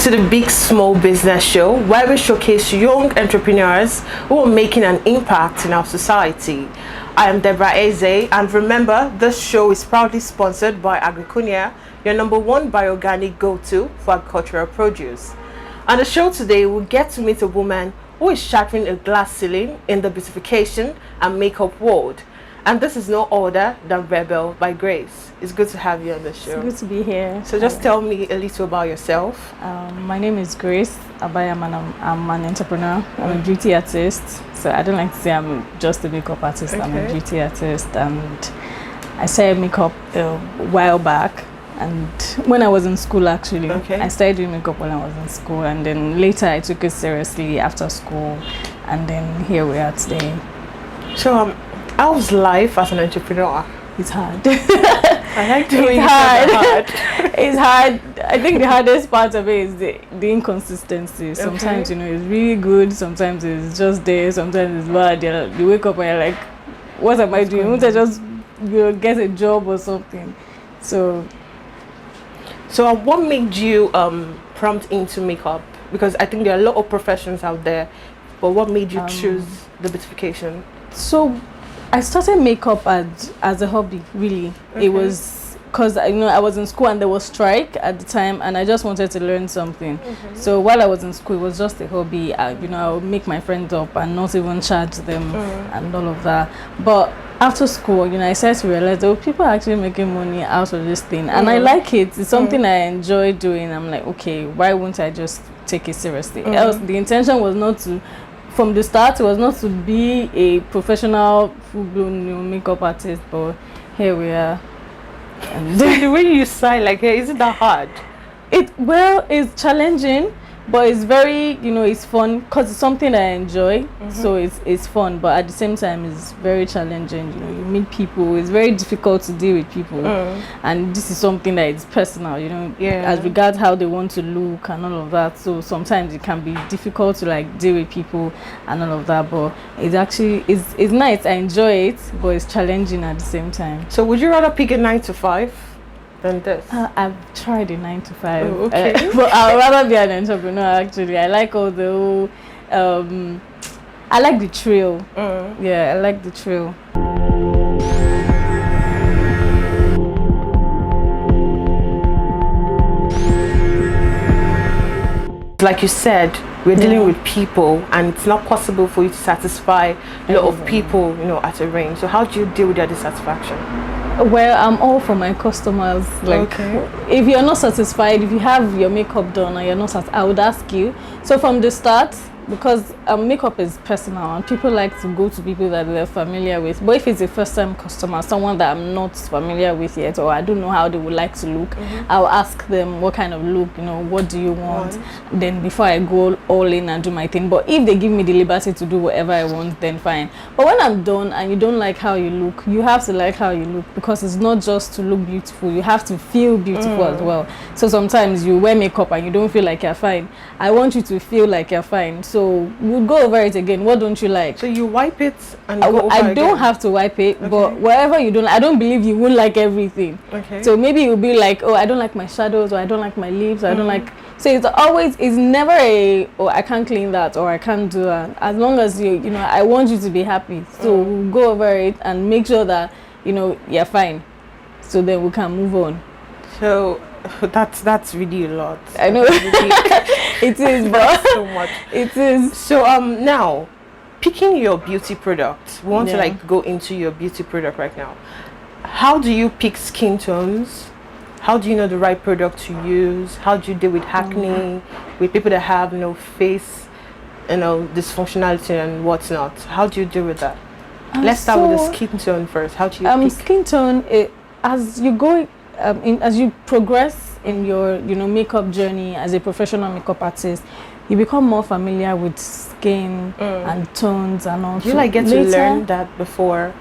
to the Big Small Business Show, where we showcase young entrepreneurs who are making an impact in our society. I am Deborah Ezeh, and remember, this show is proudly sponsored by AFRICUNIA, your #1 bio-organic go-to for agricultural produce. On the show today, we'll get to meet a woman who is shattering a glass ceiling in the beautification and makeup world. And this is no other than Rebel by Grace. It's good to have you on the show. It's good to be here. So just tell me a little about yourself. My name is Grace Abayam, and I'm an entrepreneur. I'm a beauty artist. So I don't like to say I'm just a makeup artist. I'm a beauty artist, and I started makeup a while back. And when I was in school, actually, I started doing makeup when I was in school, and then later I took it seriously after school, and then here we are today. So how's life as an entrepreneur? It's hard. I like doing it's hard. It's hard. I think the hardest part of it is the inconsistency. Sometimes you know it's really good. Sometimes it's just there. Sometimes it's bad. You wake up and you're like, "What am I doing? Won't I just get a job or something?" So what made you prompt into makeup? Because I think there are a lot of professions out there, but what made you choose the beautification? So I started makeup as a hobby, really. It was because I was in school and there was strike at the time, and I just wanted to learn something. So while I was in school, it was just a hobby. I would make my friends up and not even charge them and all of that. But after school, I started to realize, people are actually making money out of this thing, and I like it. It's something I enjoy doing. I'm like, okay, why won't I just take it seriously? Else, the intention was not to. From the start, it was not to be a professional, full-blown makeup artist, but here we are. And the way you sigh, like, hey, isn't that hard? It's challenging, but it's very, it's fun because it's something I enjoy. So it's fun, but at the same time, it's very challenging. You meet people. It's very difficult to deal with people, and this is something that is personal. As regards how they want to look and all of that. So sometimes it can be difficult to deal with people and all of that. But it's actually it's nice. I enjoy it, but it's challenging at the same time. So would you rather pick a 9 to 5? Than this? I've tried a 9 to 5. But I'd rather be an entrepreneur, actually. I like all the I like the thrill. Yeah, I like the thrill. Like you said, we're dealing with people, and it's not possible for you to satisfy a lot of people, at a range. So how do you deal with their dissatisfaction? Well, I'm all for my customers. If you're not satisfied, if you have your makeup done and you're not satisfied, I would ask you. So from the start, because makeup is personal and people like to go to people that they're familiar with. But if it's a first-time customer, someone that I'm not familiar with yet, or I don't know how they would like to look, I'll ask them what kind of look, what do you want? Then before I go all in and do my thing. But if they give me the liberty to do whatever I want, then fine. But when I'm done and you don't like how you look, you have to like how you look, because it's not just to look beautiful. You have to feel beautiful as well. So sometimes you wear makeup and you don't feel like you're fine. I want you to feel like you're fine. So we'll go over it again. What don't you like? So you wipe it and go over I don't have to wipe it, but wherever you don't, I don't believe you won't like everything. So maybe you'll be like, oh, I don't like my shadows, or I don't like my lips, or I don't like. So it's never I can't clean that, or I can't do that. As long as I want you to be happy. So we'll go over it and make sure that you're fine. So then we can move on. So that's really a lot. I know. It is, but so much. It is. So now, picking your beauty product, we want to go into your beauty product right now. How do you pick skin tones? How do you know the right product to use? How do you deal with acne, with people that have no face, dysfunctionality and what's not? How do you deal with that? Let's start with the skin tone first. How do you pick? Skin tone, as you go as you progress in your makeup journey as a professional makeup artist, you become more familiar with skin and tones and all. Do you get to learn that before?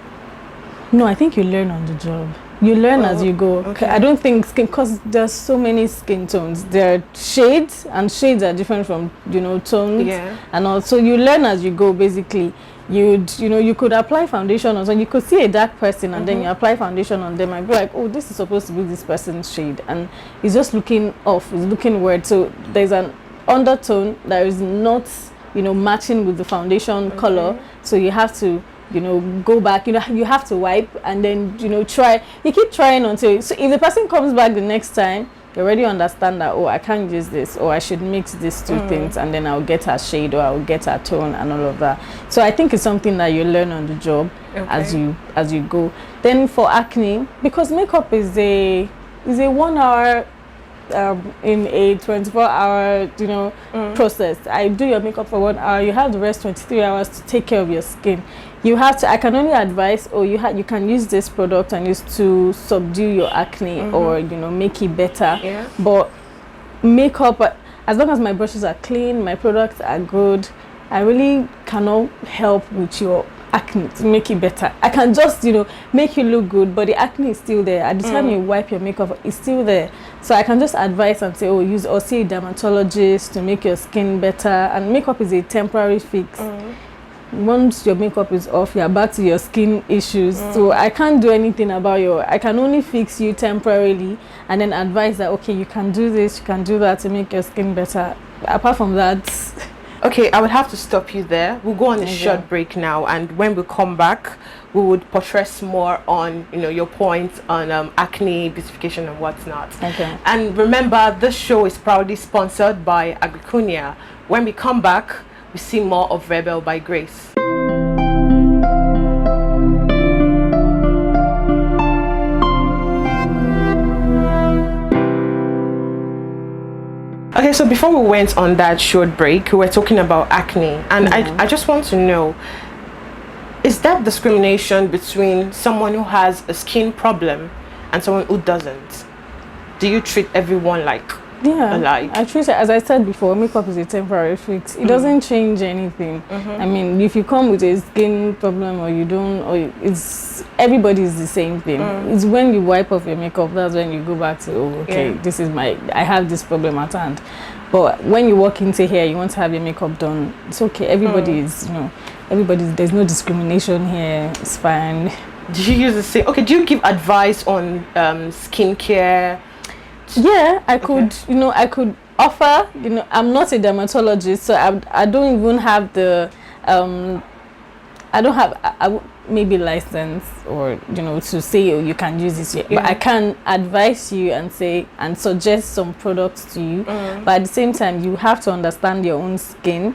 No, I think you learn on the job. You learn as you go. Okay. I don't think skin, because there's so many skin tones. There are shades, and shades are different from, you know, tones. Yeah. And also you learn as you go. Basically, you know, you could apply foundation on, so you could see a dark person, and then you apply foundation on them and be like, oh, this is supposed to be this person's shade, and it's just looking off, it's looking weird. So there's an undertone that is not, you know, matching with the foundation color. So you have to, you know, go back, you know, you have to wipe, and then, you know, try, you keep trying until, so if the person comes back the next time, you already understand that, oh, I can't use this, or I should mix these two things, and then I'll get her shade, or I'll get her tone, and all of that. So I think it's something that you learn on the job as you go. Then for acne, because makeup is a 1 hour in a 24-hour, you know, process. I do your makeup for 1 hour. You have the rest 23 hours to take care of your skin. You have to. I can only advise, or you can use this product and use to subdue your acne, or, you know, make it better. Yeah. But makeup, as long as my brushes are clean, my products are good, I really cannot help with your acne to make it better. I can just, you know, make you look good, but the acne is still there. At the time you wipe your makeup, it's still there. So I can just advise and say, oh, use, or see a dermatologist to make your skin better. And makeup is a temporary fix. Once your makeup is off, you're back to your skin issues. So I can't do anything about I can only fix you temporarily, and then advise that, okay, you can do this, you can do that to make your skin better. Apart from that, okay, I would have to stop you there. We'll go on a short break now, and when we come back, we would portray more on, you know, your points on acne, beautification, and whatnot. Okay. And remember, this show is proudly sponsored by AFRICUNIA. When we come back, we see more of Rebel by Grace. Okay, so before we went on that short break, we were talking about acne, and I just want to know, is that discrimination between someone who has a skin problem and someone who doesn't? Do you treat everyone like alike? I treat it, as I said before, makeup is a temporary fix. It doesn't change anything. I mean, if you come with a skin problem, or you don't, or everybody is the same thing. It's when you wipe off your makeup, that's when you go back to, oh, okay, this is I have this problem at hand. But when you walk into here, you want to have your makeup done, it's okay. Everybody is, you know, there's no discrimination here. It's fine. Do you use the same? Okay, do you give advice on skincare? Yeah, I could, you know, I could offer, you know, I'm not a dermatologist, so I don't even have the, I don't have maybe license, or, you know, to say, oh, you can use this, but I can advise you and say, and suggest some products to you, but at the same time, you have to understand your own skin,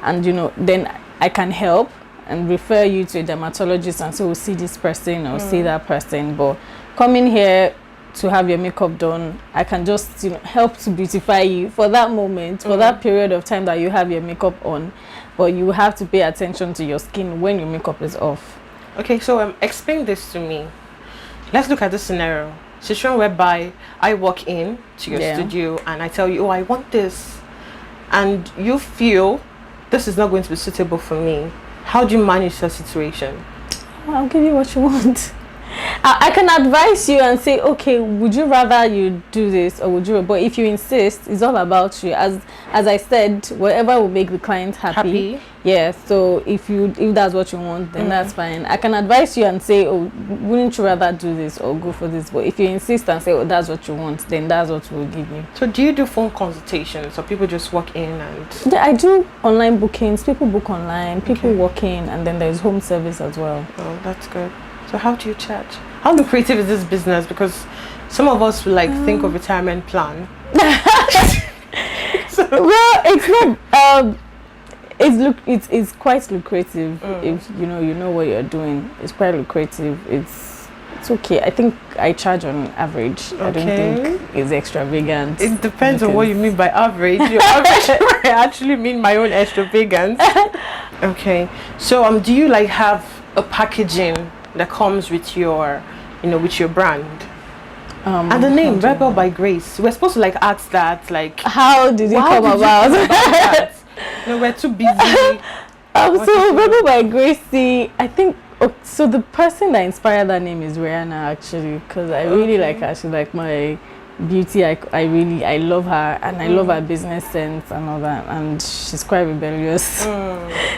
and, you know, then I can help and refer you to a dermatologist and say, oh, see this person or see that person. But coming here to have your makeup done, I can just, you know, help to beautify you for that moment, for that period of time that you have your makeup on, but you have to pay attention to your skin when your makeup is off. Okay, so explain this to me. Let's look at this scenario. Situation whereby I walk in to your studio and I tell you, oh, I want this, and you feel this is not going to be suitable for me. How do you manage the situation? I'll give you what you want. I can advise you and say, okay, would you rather you do this, or would you? But if you insist, it's all about you. As I said, whatever will make the client happy. Yeah. So if that's what you want, then that's fine. I can advise you and say, oh, wouldn't you rather do this or go for this? But if you insist and say, oh, that's what you want, then that's what we'll give you. So do you do phone consultations, or people just walk in and? Yeah, I do online bookings. People book online. People walk in, and then there's home service as well. Oh, that's good. So how do you charge? How lucrative is this business? Because some of us will think of retirement plan. Well, it's not. It's quite lucrative if you know what you're doing. It's quite lucrative. It's okay. I think I charge on average. I don't think it's extravagant. It depends on what you mean by average. Your average, I actually mean my own extravagance. Okay. So do you have a packaging that comes with your, with your brand? And the name Rebel by Grace, we're supposed to ask that, how did it come about? No, we're too busy. So Rebel by Gracie, I think Oh, so the person that inspired that name is Rihanna, actually, because I really like her. She's like my beauty. I love her, and I love her business sense and all that, and she's quite rebellious.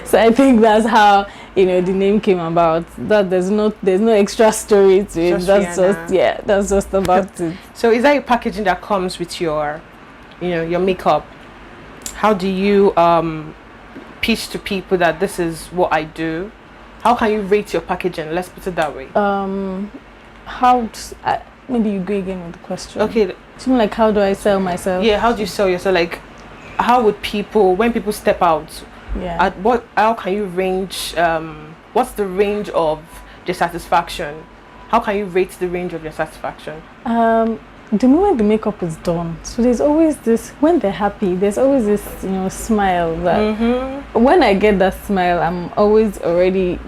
So I think that's how, you know, the name came about. That there's no extra story to it. That's Rihanna. that's just about it. So is that your packaging that comes with your, you know, your makeup? How do you pitch to people that this is what I do? How can you rate your packaging? Let's put it that way. Maybe you go again with the question. Okay. Something like, how do I sell myself? Yeah, how do you sell yourself? Like, how would people, when people step out, Yeah. how can you range, what's the range of their satisfaction? How can you rate the range of your satisfaction? The moment the makeup is done, so there's always this, when they're happy, there's always this, you know, smile that when I get that smile, I'm already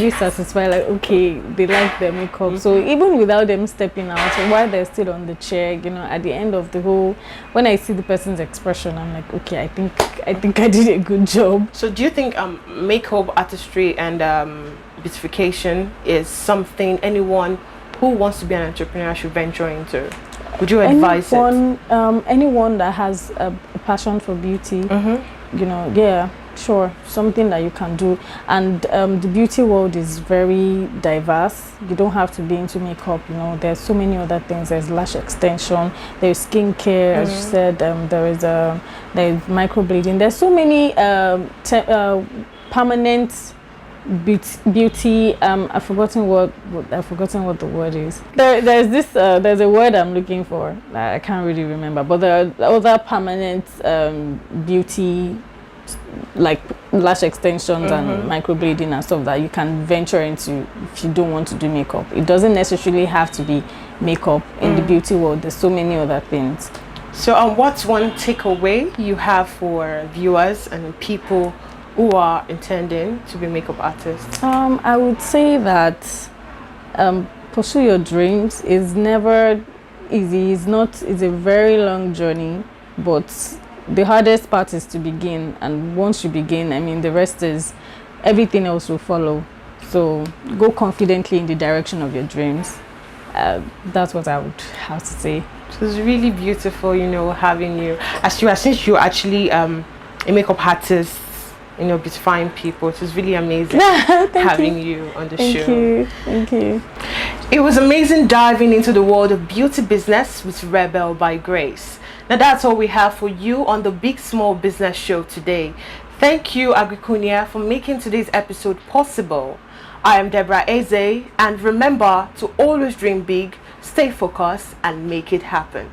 satisfied, like, okay, they like their makeup. So even without them stepping out, so while they're still on the chair, you know, at the end of the whole, when I see the person's expression, I'm like, okay, I think I did a good job. So do you think makeup artistry and beautification is something anyone who wants to be an entrepreneur should venture into? Would you advise anyone that has a passion for beauty, you know, yeah, sure, something that you can do. And the beauty world is very diverse. You don't have to be into makeup, you know, there's so many other things. There's lash extension, there's skincare, as you said, there's microblading. There's so many permanent beauty. I've forgotten what the word is. There's a word I'm looking for. I can't really remember, but there are other permanent beauty, like lash extensions and microblading and stuff that you can venture into if you don't want to do makeup. It doesn't necessarily have to be makeup in the beauty world. There's so many other things. So what's one takeaway you have for viewers and people who are intending to be makeup artists? I would say that pursue your dreams is never easy. It's a very long journey, but the hardest part is to begin. And once you begin, I mean, the rest is, everything else will follow. So go confidently in the direction of your dreams. That's what I would have to say. So it's really beautiful, you know, having you since you're actually a makeup artist, you know, beautifying people. It was really amazing having you on the show. Thank you. It was amazing diving into the world of beauty business with Rebel by Grace. Now that's all we have for you on the Big Small Business Show today. Thank you, AFRICUNIA, for making today's episode possible. I am Deborah Ezeh, and remember to always dream big, stay focused, and make it happen.